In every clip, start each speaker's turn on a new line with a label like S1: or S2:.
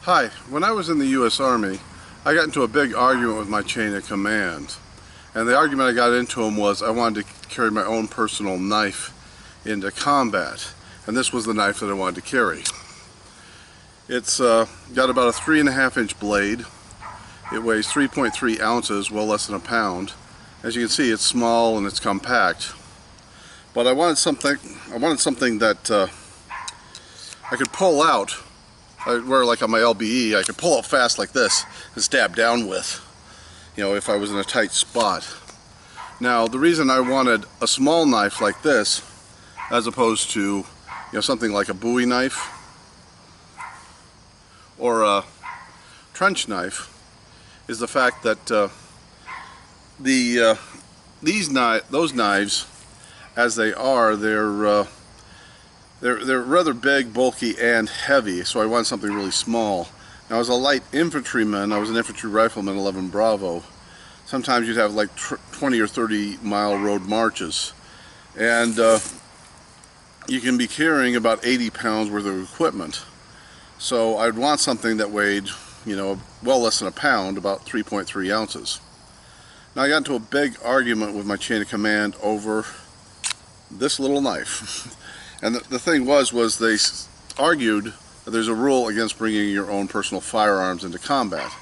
S1: Hi, when I was in the U.S. Army, I got into a big argument with my chain of command. And the argument I got into him was I wanted to carry my own personal knife into combat. And this was the knife that I wanted to carry. It's got about a 3.5-inch blade. It weighs 3.3 ounces, well less than a pound. As you can see, it's small and it's compact. But I wanted something that I could pull out. Where like on my LBE, I could pull it fast like this and stab down with, if I was in a tight spot. Now, the reason I wanted a small knife like this, as opposed to, something like a Bowie knife or a trench knife, is the fact that those knives, as they are, they're rather big, bulky, and heavy, so I wanted something really small. Now, as a light infantryman, I was an infantry rifleman, 11 Bravo. Sometimes you'd have like 20 or 30 mile road marches, and you can be carrying about 80 pounds worth of equipment. So I'd want something that weighed, well less than a pound, about 3.3 ounces. Now, I got into a big argument with my chain of command over this little knife. And the thing was they argued that there's a rule against bringing your own personal firearms into combat.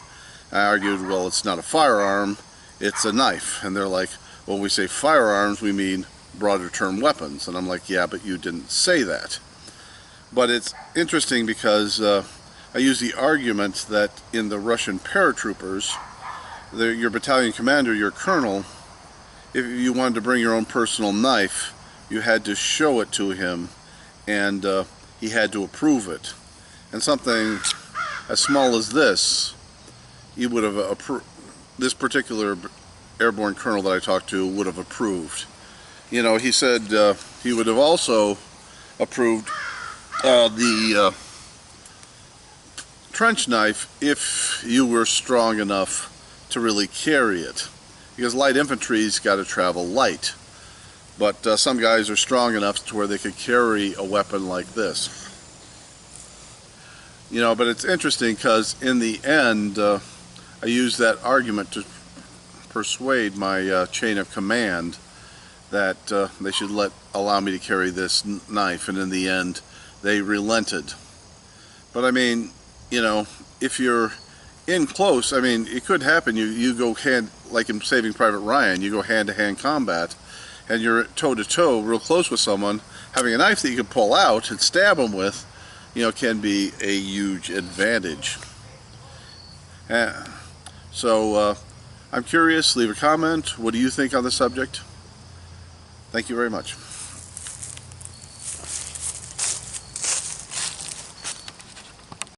S1: I argued, well, it's not a firearm, it's a knife. And they're like, well, when we say firearms, we mean broader term weapons. And I'm like, yeah, but you didn't say that. But it's interesting because I use the argument that in the Russian paratroopers, your battalion commander, your colonel, if you wanted to bring your own personal knife, you had to show it to him, and he had to approve it. And something as small as this, he would have this particular airborne colonel that I talked to would have approved. He said he would have also approved the trench knife if you were strong enough to really carry it, because light infantry's got to travel light. But some guys are strong enough to where they could carry a weapon like this. But it's interesting because in the end, I used that argument to persuade my chain of command that they should allow me to carry this knife, and in the end, they relented. But I mean, if you're in close, it could happen. You go like in Saving Private Ryan, you go hand-to-hand combat, and you're toe-to-toe, real close with someone, having a knife that you can pull out and stab them with, can be a huge advantage. So I'm curious, leave a comment. What do you think on the subject? Thank you very much.